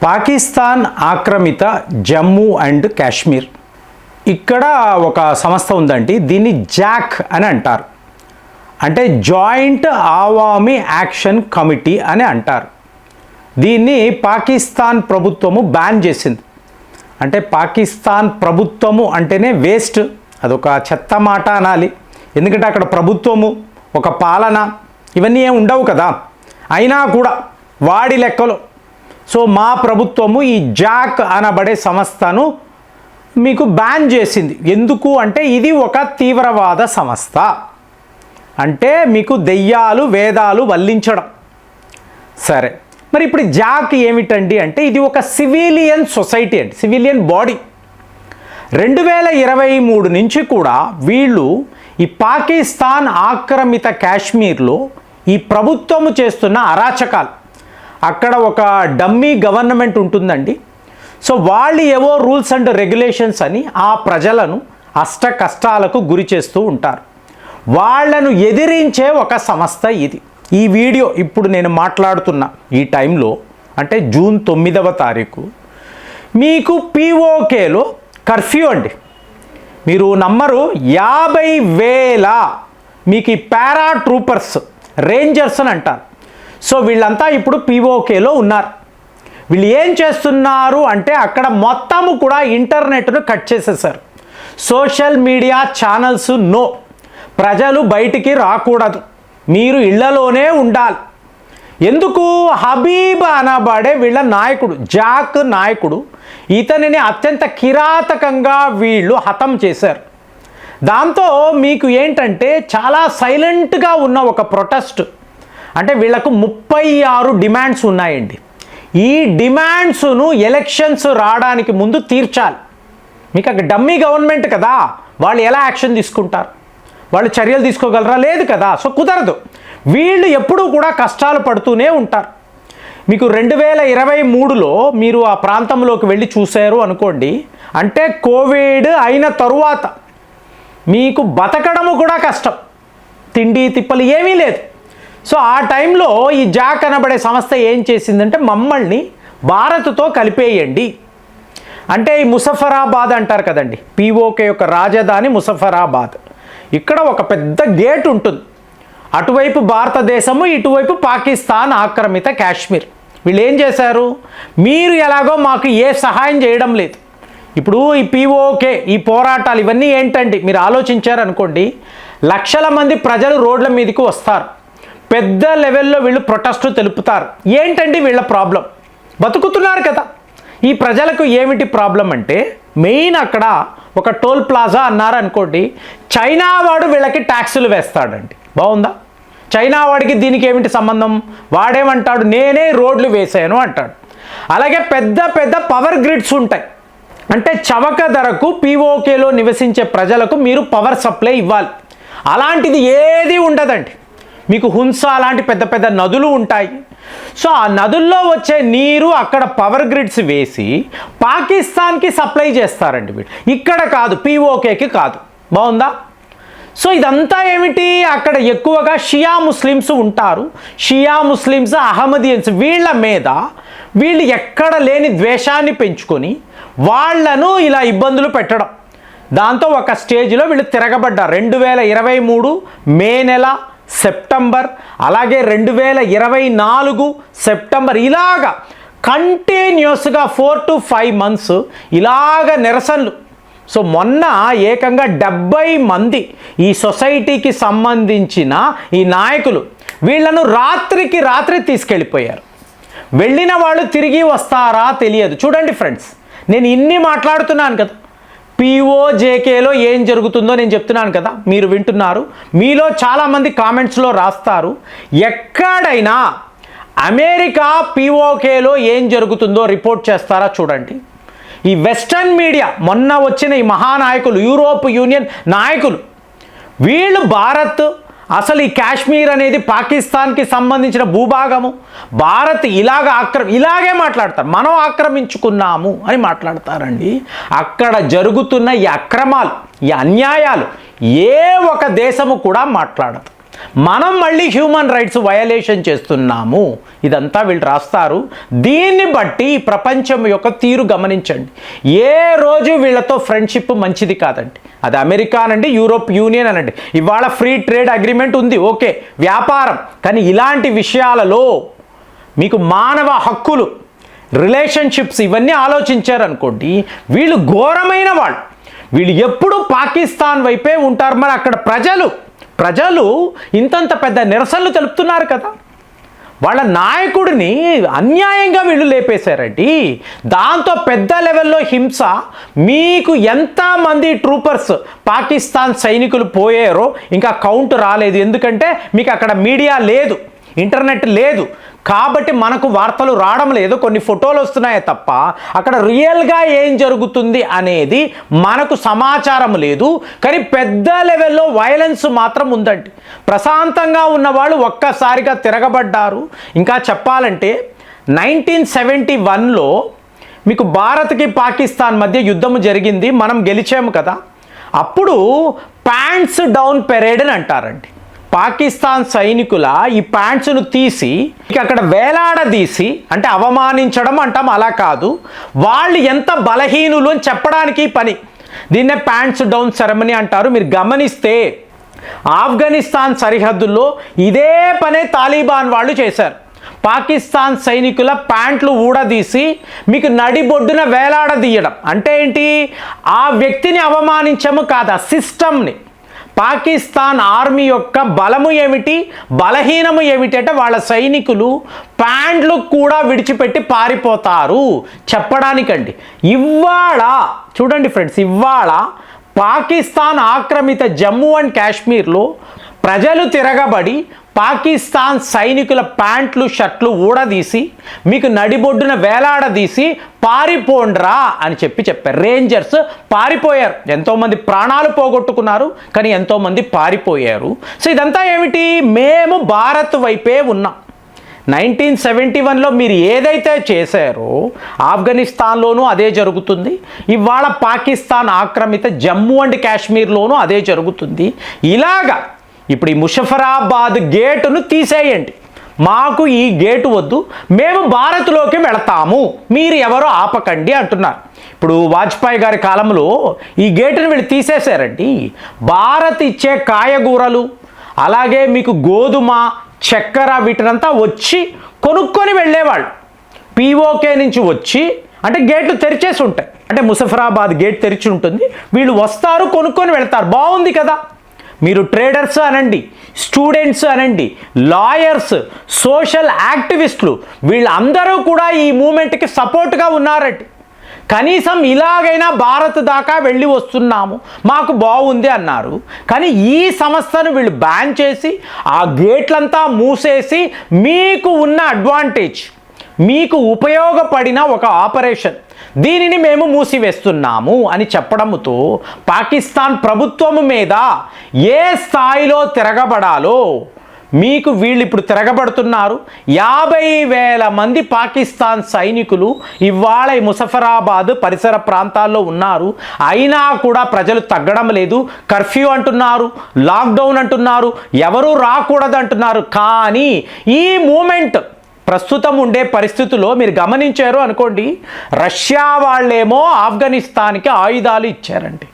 పాకిస్తాన్ ఆక్రమిత జమ్మూ అండ్ కాశ్మీర్. ఇక్కడ ఒక సంస్థ ఉందండి, దీన్ని జాక్ అని అంటారు. అంటే జాయింట్ ఆవామీ యాక్షన్ కమిటీ అని అంటారు. దీన్ని పాకిస్తాన్ ప్రభుత్వము బ్యాన్ చేసింది. అంటే పాకిస్తాన్ ప్రభుత్వము అంటేనే వేస్ట్, అదొక చెత్త మాట అనాలి. ఎందుకంటే అక్కడ ప్రభుత్వము, ఒక పాలన ఇవన్నీ ఏమి ఉండవు కదా. అయినా కూడా వాడి లెక్కలో సో మా ప్రభుత్వము ఈ జాక్ అనబడే సంస్థను మీకు బ్యాన్ చేసింది. ఎందుకు అంటే ఇది ఒక తీవ్రవాద సంస్థ, అంటే మీకు దెయ్యాలు వేదాలు వల్లించడం. సరే, మరి ఇప్పుడు జాక్ ఏమిటండి అంటే ఇది ఒక సివిలియన్ సొసైటీ అండి, సివిలియన్ బాడీ. 2023 నుంచి కూడా వీళ్ళు ఈ పాకిస్తాన్ ఆక్రమిత కాశ్మీర్లో ఈ ప్రభుత్వము చేస్తున్న అరాచకాలు, అక్కడ ఒక డమ్మీ గవర్నమెంట్ ఉంటుందండి. సో వాళ్ళు ఏవో రూల్స్ అండ్ రెగ్యులేషన్స్ అని ఆ ప్రజలను అష్ట కష్టాలకు గురి చేస్తూ ఉంటారు. వాళ్లను ఎదిరించే ఒక సంస్థ ఇది. ఈ వీడియో ఇప్పుడు నేను మాట్లాడుతున్న ఈ టైంలో అంటే జూన్ 9వ తారీఖు మీకు POKలో కర్ఫ్యూ అండి. మీరు నమ్మరు, 50,000 మీకు ఈ పారాట్రూపర్స్, రేంజర్స్ అని అంటారు. సో వీళ్ళంతా ఇప్పుడు POKలో ఉన్నారు. వీళ్ళు ఏం చేస్తున్నారు అంటే అక్కడ మొత్తము కూడా ఇంటర్నెట్ను కట్ చేసేసారు. సోషల్ మీడియా ఛానల్స్ నో, ప్రజలు బయటికి రాకూడదు, మీరు ఇళ్లలోనే ఉండాలి. ఎందుకు? హబీబ్ అనబడే వీళ్ళ నాయకుడు, జాక్ నాయకుడు, ఇతనిని అత్యంత కిరాతకంగా వీళ్ళు హతం చేశారు. దాంతో మీకు ఏంటంటే చాలా సైలెంట్గా ఉన్న ఒక ప్రొటెస్ట్, అంటే వీళ్లకు 36 డిమాండ్స్ ఉన్నాయండి. ఈ డిమాండ్స్ను ఎలక్షన్స్ రావడానికి ముందు తీర్చాలి. మీకు అక్కడ డమ్మీ గవర్నమెంట్ కదా, వాళ్ళు ఎలా యాక్షన్ తీసుకుంటారు? వాళ్ళు చర్యలు తీసుకోగలరా? లేదు కదా. సో కుదరదు. వీళ్ళు ఎప్పుడూ కూడా కష్టాలు పడుతూనే ఉంటారు. మీకు 2023లో మీరు ఆ ప్రాంతంలోకి వెళ్ళి చూశారు అనుకోండి, అంటే కోవిడ్ అయిన తరువాత మీకు బతకడము కూడా కష్టం, తిండి తిప్పలు ఏమీ లేదు. సో ఆ టైంలో ఈ జాక్ అనబడే సంస్థ ఏం చేసిందంటే మమ్మల్ని భారత్తో కలిపేయండి. అంటే ఈ ముజఫరాబాద్ అంటారు కదండి, POK యొక్క రాజధాని ముజఫరాబాద్. ఇక్కడ ఒక పెద్ద గేట్ ఉంటుంది, అటువైపు భారతదేశము, ఇటువైపు పాకిస్తాన్ ఆక్రమిత కాశ్మీర్. వీళ్ళు ఏం చేశారు, మీరు ఎలాగో మాకు ఏ సహాయం చేయడం లేదు. ఇప్పుడు ఈ POK ఈ పోరాటాలు ఇవన్నీ ఏంటండి మీరు ఆలోచించారనుకోండి, లక్షల మంది ప్రజలు రోడ్ల మీదకి వస్తారు, పెద్ద లెవెల్లో వీళ్ళు ప్రొటెస్ట్ తెలుపుతారు. ఏంటండి వీళ్ళ ప్రాబ్లం? బతుకుతున్నారు కదా. ఈ ప్రజలకు ఏమిటి ప్రాబ్లం అంటే మెయిన్ అక్కడ ఒక టోల్ ప్లాజా అన్నారు అనుకోండి, చైనా వాడు వీళ్ళకి ట్యాక్సులు వేస్తాడండి. బాగుందా? చైనా వాడికి దీనికి ఏమిటి సంబంధం? వాడేమంటాడు, నేనే రోడ్లు వేసాను అంటాడు. అలాగే పెద్ద పెద్ద పవర్ గ్రిడ్స్ ఉంటాయి, అంటే చవక ధరకు POKలో నివసించే ప్రజలకు మీరు పవర్ సప్లై ఇవ్వాలి. అలాంటిది ఏది ఉండదండి. మీకు హున్సా లాంటి పెద్ద పెద్ద నదులు ఉంటాయి. సో ఆ నదుల్లో వచ్చే నీరు అక్కడ పవర్ గ్రిడ్స్ వేసి పాకిస్తాన్కి సప్లై చేస్తారండి వీళ్ళు. ఇక్కడ కాదు, POKకి కాదు. బాగుందా? సో ఇదంతా ఏమిటి, అక్కడ ఎక్కువగా షియా ముస్లిమ్స్ ఉంటారు. షియా ముస్లిమ్స్, అహ్మదియన్స్, వీళ్ళ మీద వీళ్ళు ఎక్కడ లేని ద్వేషాన్ని పెంచుకొని వాళ్లను ఇలా ఇబ్బందులు పెట్టడం. దాంతో ఒక స్టేజ్లో వీళ్ళు తిరగబడ్డారు. 2023 మే నెల, సెప్టెంబర్, అలాగే 2024 సెప్టెంబర్, ఇలాగా కంటిన్యూస్గా 4 to 5 months ఇలాగ నిరసనలు. సో మొన్న ఏకంగా 70 మంది ఈ సొసైటీకి సంబంధించిన ఈ నాయకులు వీళ్ళను రాత్రికి రాత్రి తీసుకెళ్ళిపోయారు. వెళ్ళిన వాళ్ళు తిరిగి వస్తారా తెలియదు. చూడండి ఫ్రెండ్స్, నేను ఇన్ని మాట్లాడుతున్నాను కదా, POJKలో ఏం జరుగుతుందో నేను చెప్తున్నాను కదా, మీరు వింటున్నారు. మీలో చాలామంది కామెంట్స్లో రాస్తారు, ఎక్కడైనా అమెరికా POKలో ఏం జరుగుతుందో రిపోర్ట్ చేస్తారా? చూడండి, ఈ వెస్టర్న్ మీడియా మొన్న వచ్చిన ఈ మహానాయకులు, యూరోప్ యూనియన్ నాయకులు, వీళ్ళు భారత్ అసలు ఈ కాశ్మీర్ అనేది పాకిస్తాన్కి సంబంధించిన భూభాగము, భారత్ ఇలాగే మాట్లాడతారు, మనం ఆక్రమించుకున్నాము అని మాట్లాడతారండి. అక్కడ జరుగుతున్న ఈ అక్రమాలు, ఈ అన్యాయాలు ఏ ఒక దేశము కూడా మాట్లాడదు. మనం మళ్ళీ హ్యూమన్ రైట్స్ వయలేషన్ చేస్తున్నాము. ఇదంతా వీళ్ళు రాస్తారు. దీన్ని బట్టి ప్రపంచం యొక్క తీరు గమనించండి. ఏ రోజు వీళ్ళతో ఫ్రెండ్షిప్ మంచిది కాదండి. అది అమెరికా అనండి, యూరోప్ యూనియన్ అనండి. ఇవాళ ఫ్రీ ట్రేడ్ అగ్రిమెంట్ ఉంది, ఓకే, వ్యాపారం. కానీ ఇలాంటి విషయాలలో మీకు మానవ హక్కులు, రిలేషన్షిప్స్ ఇవన్నీ ఆలోచించారనుకోండి, వీళ్ళు ఘోరమైన వాళ్ళు. వీళ్ళు ఎప్పుడూ పాకిస్తాన్ వైపే ఉంటారు. మరి అక్కడ ప్రజలు ఇంతంత పెద్ద నిరసనలు తెలుపుతున్నారు కదా. వాళ్ళ నాయకుడిని అన్యాయంగా వీళ్ళు లేపేశారండి. దాంతో పెద్ద లెవెల్లో హింస. మీకు ఎంతమంది ట్రూపర్స్ పాకిస్తాన్ సైనికులు పోయారో ఇంకా కౌంట్ రాలేదు. ఎందుకంటే మీకు అక్కడ మీడియా లేదు, ఇంటర్నెట్ లేదు, కాబట్టి మనకు వార్తలు రావడం లేదు. కొన్ని ఫోటోలు వస్తున్నాయే తప్ప అక్కడ రియల్గా ఏం జరుగుతుంది అనేది మనకు సమాచారం లేదు. కానీ పెద్ద లెవెల్లో వైలెన్స్ మాత్రం ఉందండి. ప్రశాంతంగా ఉన్నవాళ్ళు ఒక్కసారిగా తిరగబడ్డారు. ఇంకా చెప్పాలంటే 1971లో మీకు భారత్కి పాకిస్తాన్ మధ్య యుద్ధం జరిగింది, మనం గెలిచాము కదా. అప్పుడు ప్యాంట్స్ డౌన్ పెరేడ్ అని అంటారండి. పాకిస్తాన్ సైనికుల ఈ ప్యాంట్స్ను తీసి అక్కడ వేలాడదీసి, అంటే అవమానించడం అంటాం, అలా కాదు, వాళ్ళు ఎంత బలహీనులు అని చెప్పడానికి పని. దీన్నే ప్యాంట్స్ డౌన్ సెరమనీ అంటారు. మీరు గమనిస్తే ఆఫ్ఘనిస్తాన్ సరిహద్దుల్లో ఇదే పనే తాలిబాన్ వాళ్ళు చేశారు. పాకిస్తాన్ సైనికుల ప్యాంట్లు ఊడదీసి మీకు నడిబొడ్డున వేలాడదీయడం అంటే ఏంటి? ఆ వ్యక్తిని అవమానించము కాదు, ఆ సిస్టమ్ని. పాకిస్తాన్ ఆర్మీ యొక్క బలము ఏమిటి, బలహీనము ఏమిటి అంటే వాళ్ళ సైనికులు ప్యాంట్లు కూడా విడిచిపెట్టి పారిపోతారు చెప్పడానికండి. ఇవాళ చూడండి ఫ్రెండ్స్, ఇవాళ పాకిస్తాన్ ఆక్రమిత జమ్మూ అండ్ కాశ్మీర్లో ప్రజలు తిరగబడి పాకిస్తాన్ సైనికుల ప్యాంట్లు షర్ట్లు ఊడదీసి మీకు నడిబొడ్డున వేలాడదీసి పారిపోండ్రా అని చెప్పారు. రేంజర్స్ పారిపోయారు. ఎంతోమంది ప్రాణాలు పోగొట్టుకున్నారు, కానీ ఎంతోమంది పారిపోయారు. సో ఇదంతా ఏమిటి? మేము భారత్ వైపే ఉన్నాం. 1971లో మీరు ఏదైతే చేశారో ఆఫ్ఘనిస్తాన్లోనూ అదే జరుగుతుంది. ఇవాళ పాకిస్తాన్ ఆక్రమిత జమ్మూ అండ్ కాశ్మీర్లోనూ అదే జరుగుతుంది. ఇలాగా ఇప్పుడు ఈ ముషఫరాబాద్ గేటును తీసేయండి, మాకు ఈ గేటు వద్దు, మేము భారత్లోకి వెళతాము, మీరు ఎవరో ఆపకండి అంటున్నారు. ఇప్పుడు వాజ్పేయి గారి కాలంలో ఈ గేటును వీళ్ళు తీసేశారండి. భారత్ ఇచ్చే కాయగూరలు, అలాగే మీకు గోధుమ, చక్కెర వీటినంతా వచ్చి కొనుక్కొని వెళ్ళేవాళ్ళు. పీఓకే నుంచి వచ్చి, అంటే గేట్లు తెరిచేసి ఉంటాయి, అంటే ముషఫరాబాద్ గేట్ తెరిచి ఉంటుంది, వీళ్ళు వస్తారు, కొనుక్కొని వెళ్తారు. బాగుంది కదా. మీరు ట్రేడర్స్ అనండి, స్టూడెంట్స్ అనండి, లాయర్స్, సోషల్ యాక్టివిస్టులు, వీళ్ళందరూ కూడా ఈ మూమెంట్కి సపోర్ట్గా ఉన్నారండి. కనీసం ఇలాగైనా భారత్ దాకా వెళ్ళి వస్తున్నాము, మాకు బాగుంది అన్నారు. కానీ ఈ సంస్థను వీళ్ళు బ్యాన్ చేసి ఆ గేట్లంతా మూసేసి మీకు ఉన్న అడ్వాంటేజ్, మీకు ఉపయోగపడిన ఒక ఆపరేషన్, దీనిని మేము మూసివేస్తున్నాము అని చెప్పడంతో పాకిస్తాన్ ప్రభుత్వము మీద ఏ స్థాయిలో తిరగబడాలో మీకు వీళ్ళు ఇప్పుడు తిరగబడుతున్నారు. 50,000 మంది పాకిస్తాన్ సైనికులు ఇవాళ ఈ ముషఫరాబాద్ పరిసర ప్రాంతాల్లో ఉన్నారు. అయినా కూడా ప్రజలు తగ్గడం లేదు. కర్ఫ్యూ అంటున్నారు, లాక్డౌన్ అంటున్నారు, ఎవరూ రాకూడదు అంటున్నారు. కానీ ఈ మూమెంట్ ప్రస్తుతం ఉండే పరిస్థితుల్లో మీరు గమనించారు అనుకోండి, రష్యా వాళ్ళేమో ఆఫ్ఘనిస్తాన్కి ఆయుధాలు ఇచ్చారండి.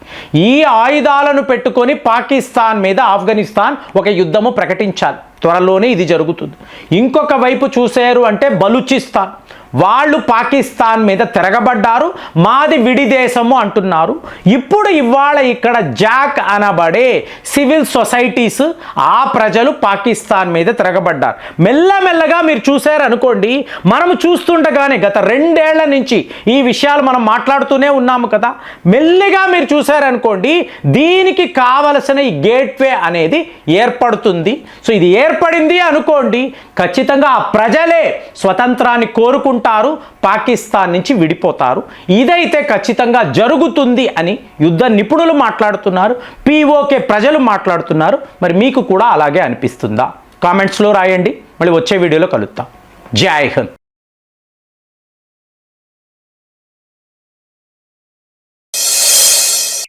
ఈ ఆయుధాలను పెట్టుకొని పాకిస్తాన్ మీద ఆఫ్ఘనిస్తాన్ ఒక యుద్ధము ప్రకటించాలి. త్వరలోనే ఇది జరుగుతుంది. ఇంకొక వైపు చూశారు అంటే బలూచిస్తాన్ వాళ్ళు పాకిస్తాన్ మీద తిరగబడ్డారు, మాది విడి దేశము అంటున్నారు. ఇప్పుడు ఇవాళ ఇక్కడ జాక్ అనబడే సివిల్ సొసైటీస్, ఆ ప్రజలు పాకిస్తాన్ మీద తిరగబడ్డారు. మెల్లమెల్లగా మీరు చూశారనుకోండి, మనము చూస్తుండగానే గత 2 ఏళ్ల నుంచి ఈ విషయాలు మనం మాట్లాడుతూనే ఉన్నాము కదా. మెల్లిగా మీరు చూశారనుకోండి, దీనికి కావలసిన ఈ గేట్వే అనేది ఏర్పడుతుంది. సో ఇది ఏర్పడింది అనుకోండి, ఖచ్చితంగా ఆ ప్రజలే స్వతంత్రాన్ని కోరుకుంటారు, పాకిస్తాన్ నుంచి విడిపోతారు. ఇదైతే ఖచ్చితంగా జరుగుతుంది అని యుద్ధ నిపుణులు మాట్లాడుతున్నారు, పీఓకే ప్రజలు మాట్లాడుతున్నారు. మరి మీకు కూడా అలాగే అనిపిస్తుందా? కామెంట్స్లో రాయండి. మళ్ళీ వచ్చే వీడియోలో కలుద్దాం. జై హింద్.